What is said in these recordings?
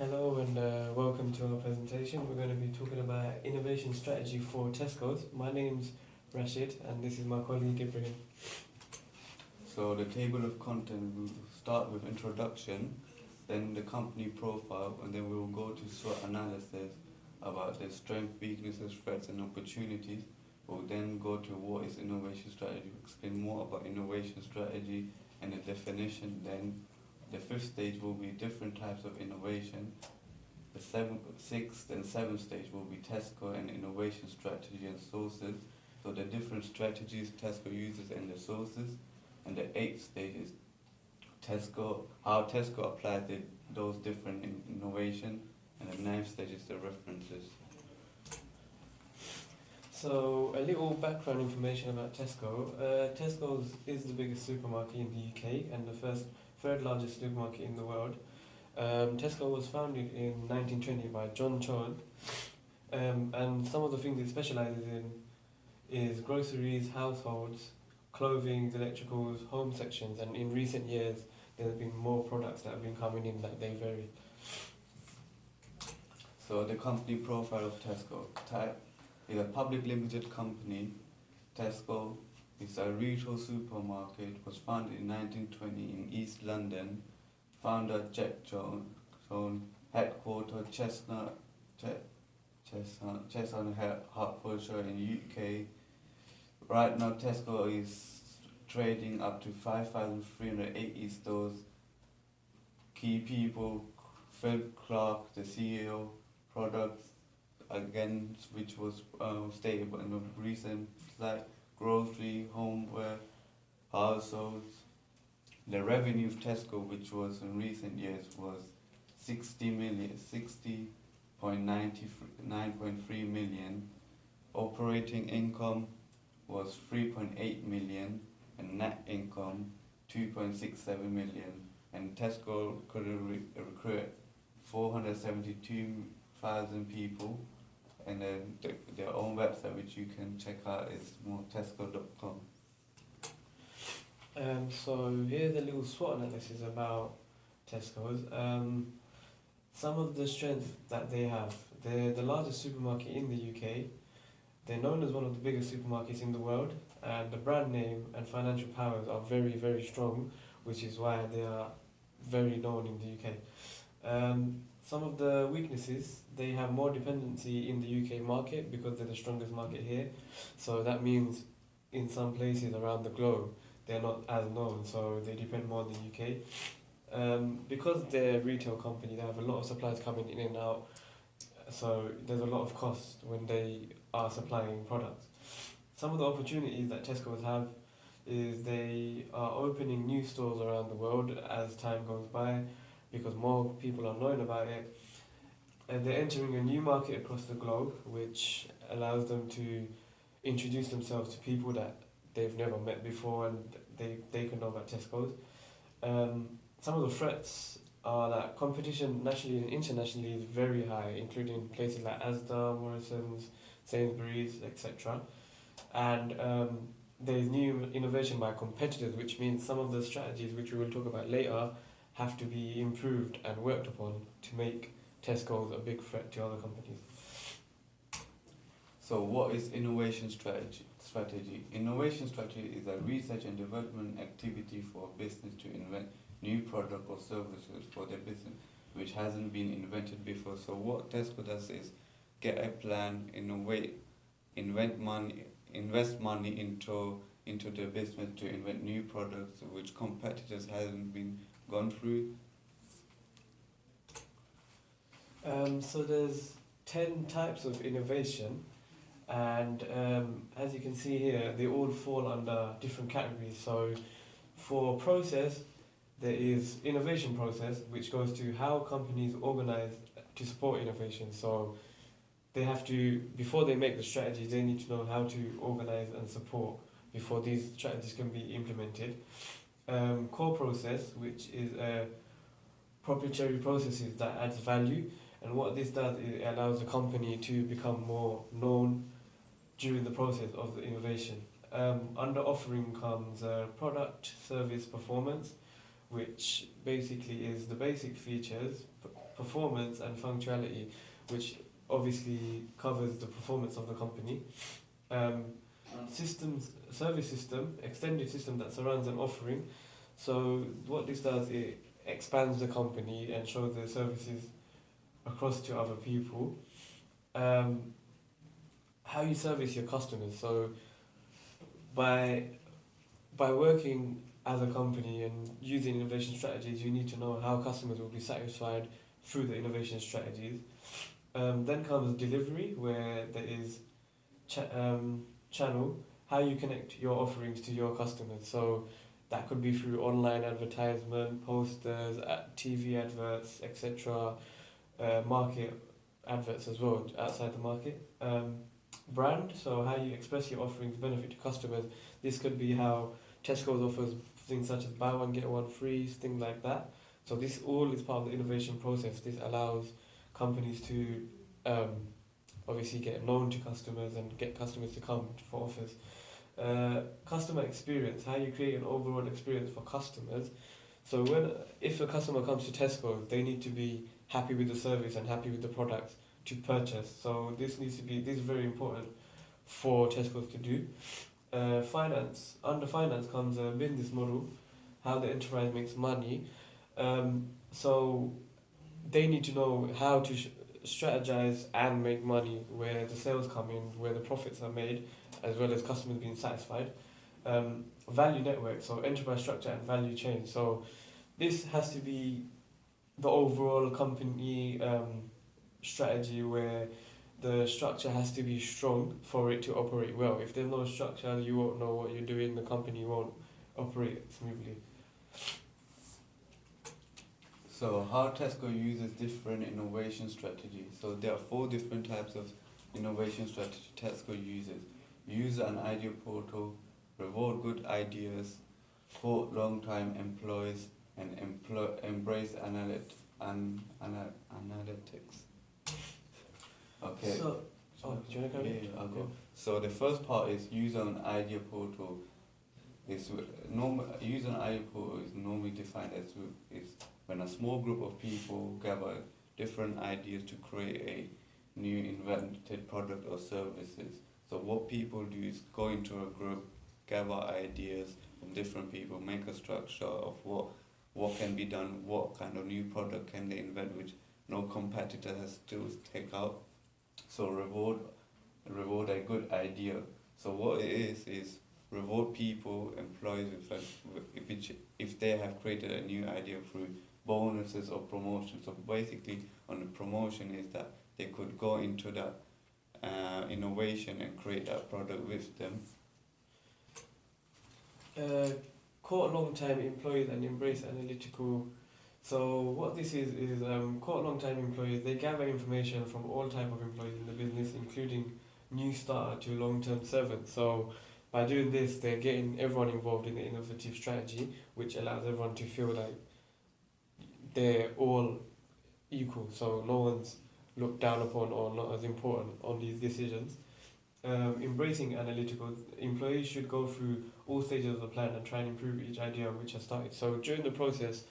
Hello and welcome to our presentation. We're going to be talking about innovation strategy for Tesco's. My name's Rashid and this is my colleague Ibrahim. So the table of content will start with introduction, then the company profile, and then we will go to SWOT analysis about their strengths, weaknesses, threats, and opportunities. We'll then go to what is innovation strategy, explain more about innovation strategy and the definition. Then the fifth stage will be different types of innovation. The sixth and seventh stage will be Tesco and innovation strategy and sources. So the different strategies Tesco uses and the sources. And the eighth stage is how Tesco applies those different innovation. And the ninth stage is the references. So a little background information about Tesco. Tesco's is the biggest supermarket in the UK and the third largest supermarket in the world. Tesco was founded in 1920 by John Chowan, and some of the things it specialises in is groceries, households, clothing, electricals, home sections, and in recent years there have been more products that have been coming in that they vary. So the company profile of Tesco type is a public limited company. Tesco is a retail supermarket, was founded in 1920 in East London. Founder Jack Jones, headquartered Chestnut, Hertfordshire in UK. Right now Tesco is trading up to 5,380 stores. Key people: Phil Clark, the CEO. Products, again, which was stated in the recent slide: grocery, homeware, households. The revenue of Tesco, which was in recent years, was 60.9.3 million. Operating income was 3.8 million, and net income 2.67 million. And Tesco could recruit 472,000 people, and their own website, which you can check out, is more tesco.com. So here's a little SWOT analysis about Tesco's. Some of the strengths that they have: they're the largest supermarket in the UK. They're known as one of the biggest supermarkets in the world, and the brand name and financial powers are very, very strong, which is why they are very known in the UK. Some of the weaknesses: they have more dependency in the UK market because they're the strongest market here. So that means in some places around the globe they're not as known, so they depend more on the UK. Because they're a retail company, they have a lot of suppliers coming in and out, so there's a lot of cost when they are supplying products. Some of the opportunities that Tesco's have is they are opening new stores around the world as time goes by because more people are knowing about it. And they're entering a new market across the globe, which allows them to introduce themselves to people that they've never met before, and they can know about Tesco's. Some of the threats are that competition nationally and internationally is very high, including places like Asda, Morrison's, Sainsbury's, etc. And there's new innovation by competitors, which means some of the strategies, which we will talk about later, have to be improved and worked upon to make Tesco's a big threat to other companies. So what is innovation strategy? Innovation strategy is a research and development activity for a business to invent new product or services for their business which hasn't been invented before. So what Tesco does is get a plan, innovate, invest money into the business to invent new products which competitors hasn't been gone through. So there's 10 types of innovation, and as you can see here, they all fall under different categories. So for process, there is innovation process, which goes to how companies organize to support innovation. So they have to, before they make the strategies, they need to know how to organize and support before these strategies can be implemented. Core process, which is proprietary processes that adds value, and what this does is it allows the company to become more known during the process of the innovation. Under offering comes product, service, performance, which basically is the basic features, performance and functionality, which obviously covers the performance of the company. Um, service system, extended system that surrounds an offering. So what this does, it expands the company and shows the services across to other people. Um, how you service your customers. So by working as a company and using innovation strategies, you need to know how customers will be satisfied through the innovation strategies. Then comes delivery, where there is channel, how you connect your offerings to your customers. So that could be through online advertisement, posters, TV adverts, etc. Market adverts as well outside the market. Brand, so how you express your offerings benefit to customers. This could be how Tesco's offers things such as buy one get one free, things like that. So this all is part of the innovation process. This allows companies to obviously get known to customers and get customers to come for offers. Customer experience, how you create an overall experience for customers. So if a customer comes to Tesco, they need to be happy with the service and happy with the products to purchase. So this is very important for Tesco to do. Under finance comes a business model, how the enterprise makes money. So they need to know how to strategize and make money, where the sales come in, where the profits are made, as well as customers being satisfied. Value network, so enterprise structure and value chain. So this has to be the overall company strategy, where the structure has to be strong for it to operate well. If there's no structure, you won't know what you're doing, the company won't operate smoothly. So how Tesco uses different innovation strategies. So there are 4 different types of innovation strategy Tesco uses. User and idea portal, reward good ideas, court long-time employees, and embrace analytics. Okay. So, do you want to go? Yeah, I'll go. So the first part is user and idea portal. User and idea portal is normally defined as when a small group of people gather different ideas to create a new invented product or services. So what people do is go into a group, gather ideas from different people, make a structure of what can be done, what kind of new product can they invent which no competitor has to take out. So reward a good idea. So what it is reward people, employees if they have created a new idea through bonuses or promotions. So basically on the promotion is that they could go into that innovation and create that product with them. Court long-time employees and embrace analytical. So what this is court long-time employees, they gather information from all type of employees in the business, including new starter to long-term servants. So by doing this, they're getting everyone involved in the innovative strategy, which allows everyone to feel like they're all equal. So no one's looked down upon or not as important on these decisions. Embracing analytical, employees should go through all stages of the plan and try and improve each idea which has started. So during the process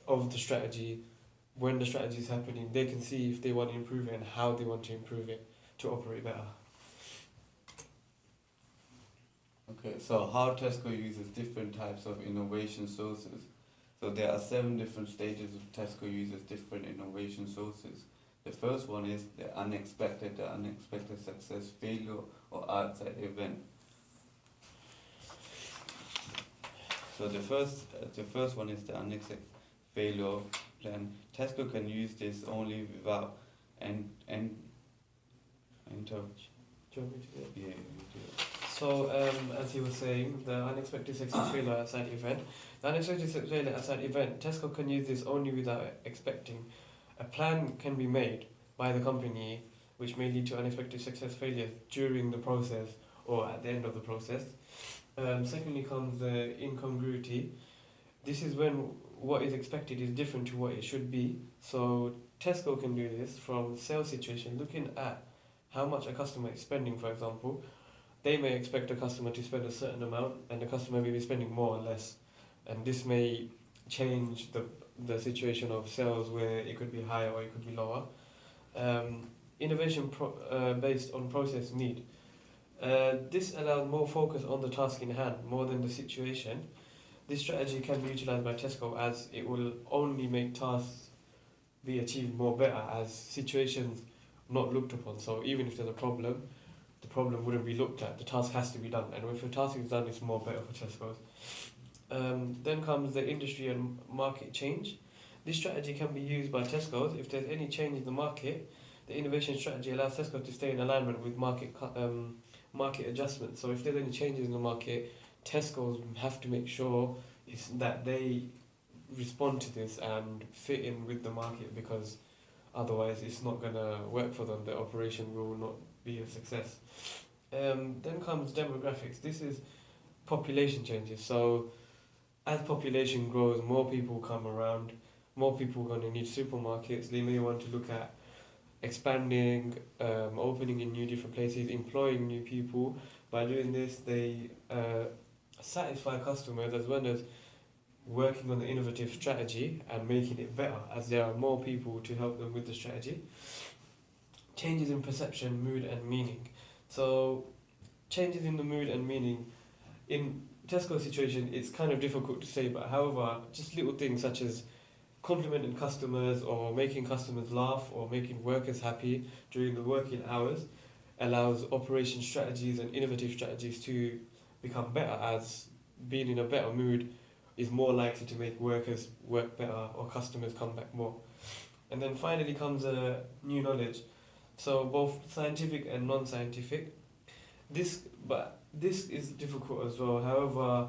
of the strategy, when the strategy is happening, they can see if they want to improve it and how they want to improve it to operate better. Okay, so how Tesco uses different types of innovation sources. So there are 7 different stages of Tesco uses different innovation sources. The first one is the unexpected success, failure, or outside event. So the first one is the unexpected failure plan. Tesco can use this only without intervention. Do you want me to do it? Yeah, you do it. So, as he was saying, the unexpected success failure outside event. The unexpected success failure outside event, Tesco can use this only without expecting. A plan can be made by the company which may lead to unexpected success failures during the process or at the end of the process. Secondly comes the incongruity. This is when what is expected is different to what it should be. So Tesco can do this from sales situation, looking at how much a customer is spending, for example. They may expect a customer to spend a certain amount and the customer may be spending more or less. And this may change the situation of sales where it could be higher or it could be lower. Based on process need. This allows more focus on the task in hand more than the situation. This strategy can be utilized by Tesco as it will only make tasks be achieved more better as situations not looked upon. So even if there's a problem, the problem wouldn't be looked at. The task has to be done, and if the task is done, it's more better for Tesco. Then comes the industry and market change. This strategy can be used by Tesco if there's any change in the market. The innovation strategy allows Tesco to stay in alignment with market adjustments. So if there's any changes in the market, Tesco's have to make sure that they respond to this and fit in with the market, because otherwise it's not going to work for them. The operation will not be a success. Then comes demographics. This is population changes. So as population grows, more people come around, more people are going to need supermarkets. They may want to look at expanding, opening in new different places, employing new people. By doing this, they satisfy customers as well as working on the innovative strategy and making it better, as there are more people to help them with the strategy. Changes in perception, mood and meaning. So changes in the mood and meaning. In Tesco's situation, it's kind of difficult to say, but however, just little things such as complimenting customers or making customers laugh or making workers happy during the working hours allows operation strategies and innovative strategies to become better, as being in a better mood is more likely to make workers work better or customers come back more. And then finally comes new knowledge. So both scientific and non-scientific. This is difficult as well. However,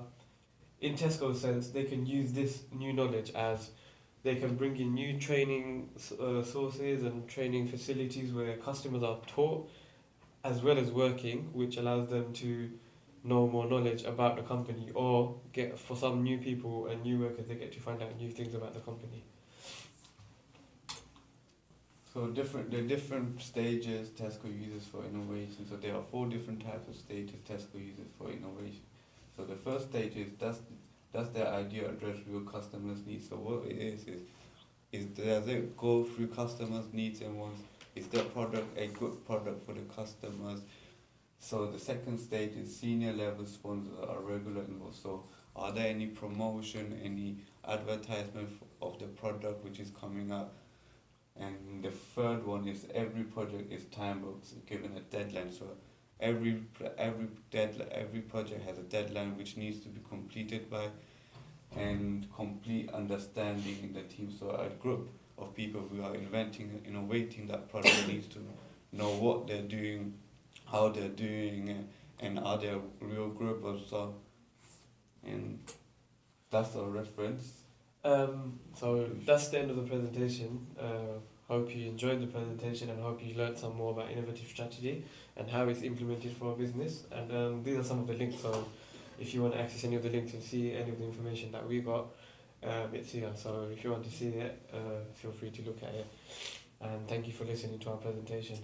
in Tesco's sense, they can use this new knowledge as they can bring in new training sources and training facilities where customers are taught as well as working, which allows them to know more knowledge about the company, or get for some new people and new workers, they get to find out new things about the company. So the different stages Tesco uses for innovation. So there are 4 different types of stages Tesco uses for innovation. So the first stage is does their idea address real customers' needs? So what it is does it go through customers' needs and wants? Is their product a good product for the customers? So the second stage is senior level sponsors are regular involved. So are there any promotion, any advertisement of the product which is coming up? And the third one is every project is time boxed, given a deadline. So every project has a deadline which needs to be completed by, and complete understanding in the team. So a group of people who are innovating that product needs to know what they're doing, how they're doing it, and are they a real group or so. And that's our reference. So that's the end of the presentation. Hope you enjoyed the presentation and hope you learned some more about innovative strategy and how it's implemented for a business. And these are some of the links. So if you want to access any of the links and see any of the information that we got, it's here. So if you want to see it, feel free to look at it. And thank you for listening to our presentation.